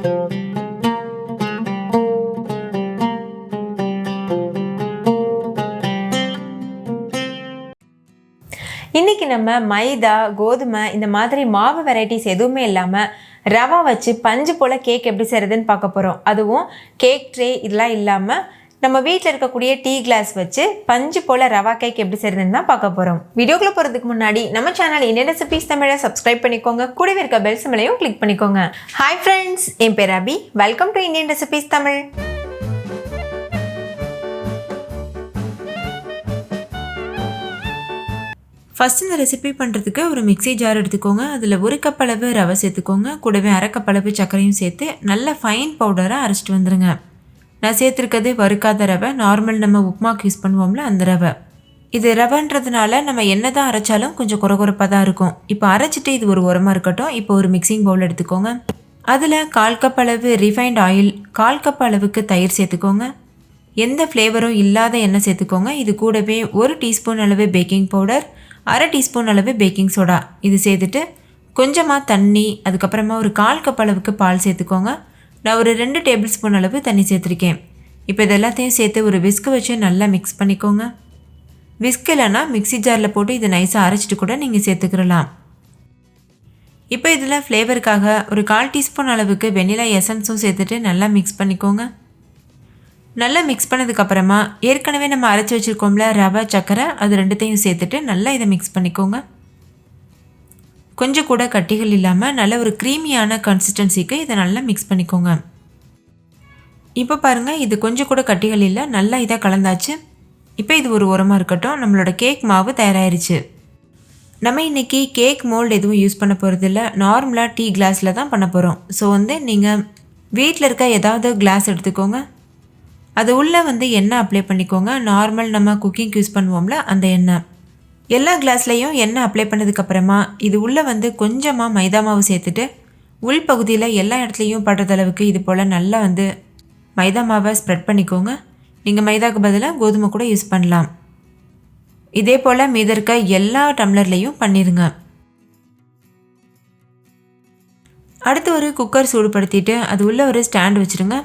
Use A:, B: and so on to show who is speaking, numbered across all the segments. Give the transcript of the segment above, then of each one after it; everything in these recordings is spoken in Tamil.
A: இன்றைக்கி நம்ம மைதா கோதுமை இந்த மாதிரி மாவு வெரைட்டிஸ் எதுவுமே இல்லாமல் ரவா வச்சு பஞ்சு போல் கேக் எப்படி செய்கிறதுன்னு பார்க்க போகிறோம். அதுவும் கேக் ட்ரே இதெல்லாம் இல்லாமல் நம்ம வீட்டில் இருக்கக்கூடிய டீ கிளாஸ் வச்சு பஞ்சு போல் ரவா கேக் எப்படி செய்கிறதுன்னு தான் பார்க்க போகிறோம். வீடியோக்குள்ளே போகிறதுக்கு முன்னாடி நம்ம சேனல் இந்தியன் ரெசிபீஸ் தமிழை சப்ஸ்கிரைப் பண்ணிக்கோங்க. கூடவே இருக்க பெல் சிம்பலையும் கிளிக் பண்ணிக்கோங்க. ஹாய் ஃப்ரெண்ட்ஸ், என் பேர் Abhi. Welcome to Indian recipes Tamil. First இந்த ரெசிபி பண்ணுறதுக்கு ஒரு மிக்ஸி ஜார் எடுத்துக்கோங்க. அதில் 1 கப் அளவு ரவை சேர்த்துக்கோங்க. கூடவே 1/2 கப் அளவு சர்க்கரையும் சேர்த்து நல்ல ஃபைன் பவுடராக அரைச்சிட்டு வந்துடுங்க. நான் சேர்த்துருக்கிறது வறுக்காத ரவை, நார்மல் நம்ம உப்புமாக்கு யூஸ் பண்ணுவோம்ல அந்த ரவை. இது ரவைன்றதுனால நம்ம என்ன தான் அரைச்சாலும் கொஞ்சம் குறகுறப்பாக தான் இருக்கும். இப்போ அரைச்சிட்டு இது ஒரு உரமாக இருக்கட்டும். இப்போ ஒரு மிக்சிங் பவுல் எடுத்துக்கோங்க. அதில் 1/4 கப் அளவு ரீஃபைண்ட் ஆயில், 1/4 கப் அளவுக்கு தயிர் சேர்த்துக்கோங்க. எந்த ஃப்ளேவரும் இல்லாத எண்ணெய் சேர்த்துக்கோங்க. இது கூடவே 1 டீஸ்பூன் அளவு பேக்கிங் பவுடர், 1/2 டீஸ்பூன் அளவு பேக்கிங் சோடா இது சேர்த்துட்டு கொஞ்சமாக தண்ணி, அதுக்கப்புறமா ஒரு 1/4 கப் அளவுக்கு பால் சேர்த்துக்கோங்க. நான் ஒரு 2 டேபிள் ஸ்பூன் அளவு தண்ணி சேர்த்துருக்கேன். இப்போ இது எல்லாத்தையும் சேர்த்து ஒரு விஸ்க் வச்சு நல்லா மிக்ஸ் பண்ணிக்கோங்க. விஸ்க் இல்லைன்னா மிக்ஸி ஜாரில் போட்டு இதை நைஸாக அரைச்சிட்டு கூட நீங்கள் சேர்த்துக்கிறலாம். இப்போ இதில் ஃப்ளேவருக்காக ஒரு 1/4 டீஸ்பூன் அளவுக்கு வெண்ணிலா எசன்ஸும் சேர்த்துட்டு நல்லா மிக்ஸ் பண்ணிக்கோங்க. நல்லா மிக்ஸ் பண்ணதுக்கப்புறமா ஏற்கனவே நம்ம அரைச்சி வச்சுருக்கோம்ல ரவை, சர்க்கரை, அது ரெண்டுத்தையும் சேர்த்துட்டு நல்லா இதை மிக்ஸ் பண்ணிக்கோங்க. கொஞ்சம் கூட கட்டிகள் இல்லாமல் நல்ல ஒரு க்ரீமியான கன்சிஸ்டன்சிக்கு இதை நல்லா மிக்ஸ் பண்ணிக்கோங்க. இப்போ பாருங்கள், இது கொஞ்சம் கூட கட்டிகள் இல்லை, நல்லா இதாக கலந்தாச்சு. இப்போ இது ஒரு உரமாக இருக்கட்டும். நம்மளோட கேக் மாவு தயாராகிருச்சு. நம்ம இன்றைக்கி கேக் மோல்டு எதுவும் யூஸ் பண்ண போகிறதில்ல, நார்மலாக டீ கிளாஸில் தான் பண்ண போகிறோம். ஸோ நீங்கள் வீட்டில் இருக்க ஏதாவது கிளாஸ் எடுத்துக்கோங்க. அது உள்ளே எண்ணெய் அப்ளை பண்ணிக்கோங்க. நார்மல் நம்ம குக்கிங்க்கு யூஸ் பண்ணுவோம்ல அந்த எண்ணெய். எல்லா கிளாஸ்லேயும் எண்ணெய் அப்ளை பண்ணதுக்கப்புறமா இது உள்ளே கொஞ்சமாக மைதா மாவு சேர்த்துட்டு உள் பகுதியில் எல்லா இடத்துலையும் படுறதளவுக்கு இது போல் நல்லா மைதா மாவை ஸ்ப்ரெட் பண்ணிக்கோங்க. நீங்கள் மைதாவுக்கு பதிலாக கோதுமை கூட யூஸ் பண்ணலாம். இதே போல் மீத இருக்க எல்லா டம்ளர்லேயும் பண்ணிடுங்க. அடுத்து ஒரு குக்கர் சூடுபடுத்திட்டு அது உள்ளே ஒரு ஸ்டாண்ட் வச்சுருங்க.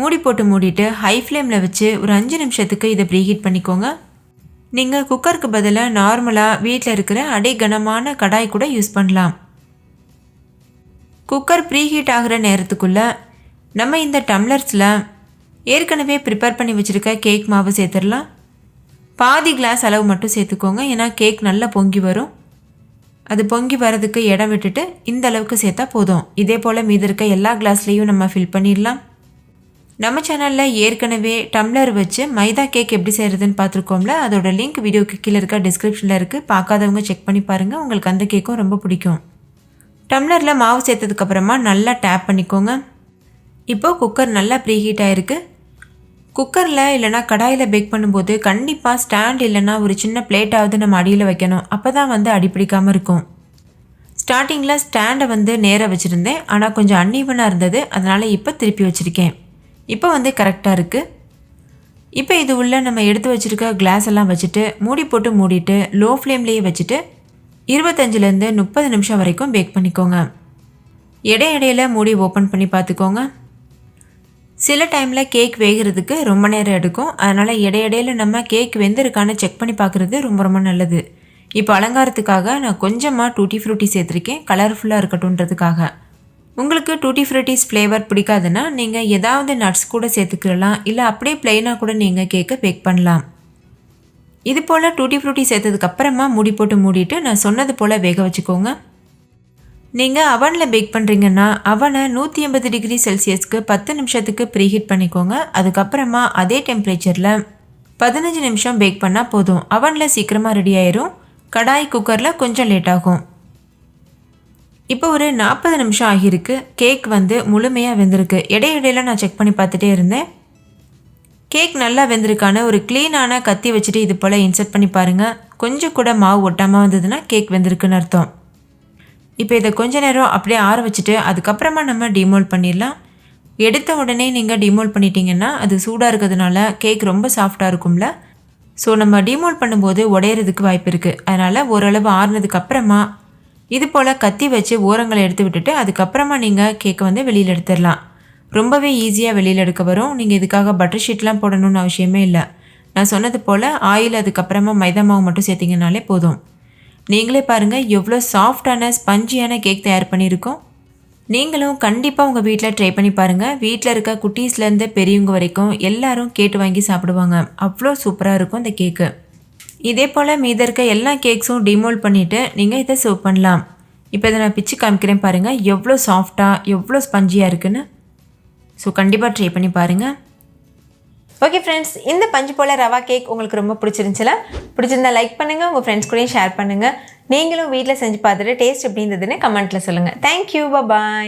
A: மூடி போட்டு மூடிட்டு ஹை ஃப்ளேமில் வச்சு ஒரு 5 நிமிஷத்துக்கு இதை ப்ரீஹீட் பண்ணிக்கோங்க. நீங்கள் குக்கருக்கு பதிலாக நார்மலாக வீட்டில் இருக்கிற அடிகனமான கடாய் கூட யூஸ் பண்ணலாம். குக்கர் ப்ரீஹீட் ஆகிற நேரத்துக்குள்ளே நம்ம இந்த டம்ளர்ஸில் ஏற்கனவே ப்ரிப்பேர் பண்ணி வச்சுருக்க கேக் மாவு சேர்த்துடலாம். பாதி கிளாஸ் அளவு மட்டும் சேர்த்துக்கோங்க, ஏன்னா கேக் நல்லா பொங்கி வரும். அது பொங்கி வரதுக்கு இடம் விட்டுட்டு இந்த அளவுக்கு சேர்த்தா போதும். இதே போல் மீதி இருக்க எல்லா கிளாஸ்லேயும் நம்ம ஃபில் பண்ணிடலாம். நம்ம சேனலில் ஏற்கனவே டம்ளர் வச்சு மைதா கேக் எப்படி செய்கிறதுன்னு பார்த்துருக்கோம்ல, அதோட லிங்க் வீடியோக்கு கீழே இருக்க டிஸ்கிரிப்ஷனில் இருக்குது. பார்க்காதவங்க செக் பண்ணி பாருங்கள், உங்களுக்கு அந்த கேக்கும் ரொம்ப பிடிக்கும். டம்ளரில் மாவு சேர்த்ததுக்கப்புறமா நல்லா டேப் பண்ணிக்கோங்க. இப்போது குக்கர் நல்லா ப்ரீஹீட் ஆகிருக்கு. குக்கரில் இல்லைனா கடாயில் பேக் பண்ணும்போது கண்டிப்பாக ஸ்டாண்ட் இல்லைனா ஒரு சின்ன பிளேட்டாவது நம்ம அடியில் வைக்கணும். அப்போ தான் அடிப்பிடிக்காமல் இருக்கும். ஸ்டார்டிங்கில் ஸ்டாண்டை நேராக வச்சுருந்தேன், ஆனால் கொஞ்சம் அன்ஈவனாக இருந்தது, அதனால் இப்போ திருப்பி வச்சுருக்கேன். இப்போ கரெக்டாக இருக்குது. இப்போ இது உள்ள நம்ம எடுத்து வச்சுருக்க கிளாஸ் எல்லாம் வச்சுட்டு மூடி போட்டு மூடிட்டு லோ ஃப்ளேம்லேயே வச்சுட்டு 25லேருந்து 30 நிமிஷம் வரைக்கும் பேக் பண்ணிக்கோங்க. இடையில மூடி ஓப்பன் பண்ணி பார்த்துக்கோங்க. சில டைமில் கேக் வேகிறதுக்கு ரொம்ப நேரம் எடுக்கும், அதனால் இடையில நம்ம கேக் வெந்திருக்கான்னு செக் பண்ணி பார்க்குறது ரொம்ப நல்லது. இப்போ அலங்காரத்துக்காக நான் கொஞ்சமாக டூட்டி ஃப்ரூட்டி சேர்த்துருக்கேன், கலர்ஃபுல்லாக இருக்கட்டும்ன்றதுக்காக. உங்களுக்கு டூட்டி ஃப்ரூட்டிஸ் ஃப்ளேவர் பிடிக்காதுன்னா நீங்கள் ஏதாவது நட்ஸ் கூட சேர்த்துக்கலாம், இல்லை அப்படியே ப்ளைனாக கூட நீங்கள் கேக்கை பேக் பண்ணலாம். இது போல் டூட்டி ஃப்ரூட்டி சேர்த்ததுக்கப்புறமா மூடி போட்டு மூடிட்டு நான் சொன்னது போல் வேக வச்சுக்கோங்க. நீங்கள் அவனில் பேக் பண்ணுறீங்கன்னா அவனை 180 டிகிரி செல்சியஸ்க்கு 10 நிமிஷத்துக்கு ப்ரீஹீட் பண்ணிக்கோங்க. அதுக்கப்புறமா அதே டெம்பரேச்சரில் 15 நிமிஷம் பேக் பண்ணால் போதும். அவனில் சீக்கிரமாக ரெடி ஆயிரும். கடாய் குக்கரில் கொஞ்சம் லேட் ஆகும். இப்போ ஒரு 40 நிமிஷம் ஆகியிருக்கு. கேக் முழுமையாக வெந்திருக்கு. இடையில நான் செக் பண்ணி பார்த்துட்டே இருந்தேன். கேக் நல்லா வெந்திருக்கான ஒரு க்ளீனான கத்தி வச்சுட்டு இது போல் இன்சர்ட் பண்ணி பாருங்கள். கொஞ்சம் கூட மாவு ஒட்டாமல் வந்ததுன்னா கேக் வெந்திருக்குன்னு அர்த்தம். இப்போ இதை கொஞ்ச நேரம் அப்படியே ஆற வச்சுட்டு அதுக்கப்புறமா நம்ம டிமோல்ட் பண்ணிடலாம். எடுத்த உடனே நீங்கள் டிமோல்ட் பண்ணிட்டீங்கன்னா அது சூடாக இருக்கிறதுனால கேக் ரொம்ப சாஃப்டாக இருக்கும்ல. ஸோ நம்ம டிமோல்ட் பண்ணும்போது உடையிறதுக்கு வாய்ப்பு இருக்குது. அதனால் ஓரளவு ஆறுனதுக்கப்புறமா இது போல் கத்தி வச்சு ஓரங்களை எடுத்து விட்டுட்டு அதுக்கப்புறமா நீங்கள் கேக்கை வந்து வெளியில் எடுத்துடலாம். ரொம்பவே ஈஸியாக வெளியில் எடுக்க வரும். நீங்கள் இதுக்காக பட்டர் ஷீட்லாம் போடணும்னு அவசியமே இல்லை. நான் சொன்னது போல் ஆயில் அதுக்கப்புறமா மைதா மாவு மட்டும் சேர்த்திங்கனாலே போதும். நீங்களே பாருங்கள் எவ்வளோ சாஃப்டான ஸ்பஞ்சியான கேக் தயார் பண்ணியிருக்கோம். நீங்களும் கண்டிப்பாக உங்கள் வீட்டில் ட்ரை பண்ணி பாருங்கள். வீட்டில் இருக்க குட்டீஸ்லேருந்து பெரியவங்க வரைக்கும் எல்லாரும் கேட்டு வாங்கி சாப்பிடுவாங்க. அவ்வளோ சூப்பராக இருக்கும் இந்த கேக்கு. இதே போல் மீத இருக்க எல்லா கேக்ஸும் டிமோல்ட் பண்ணிவிட்டு நீங்கள் இதை சர்வ் பண்ணலாம். இப்போ இதை நான் பிச்சு காமிக்கிறேன் பாருங்கள் எவ்வளோ சாஃப்டாக எவ்வளோ ஸ்பஞ்சியாக இருக்குன்னு. ஸோ கண்டிப்பாக ட்ரை பண்ணி பாருங்கள். ஓகே ஃப்ரெண்ட்ஸ், இந்த பஞ்சு போல் ரவா கேக் உங்களுக்கு ரொம்ப பிடிச்சிருந்துச்சுல? பிடிச்சிருந்தா லைக் பண்ணுங்கள், உங்கள் ஃப்ரெண்ட்ஸ் கூடயும் ஷேர் பண்ணுங்கள். நீங்களும் வீட்டில் செஞ்சு பார்த்துட்டு டேஸ்ட் எப்படி இருந்ததுன்னு கமெண்ட்டில் சொல்லுங்கள். தேங்க்யூ, பாய்.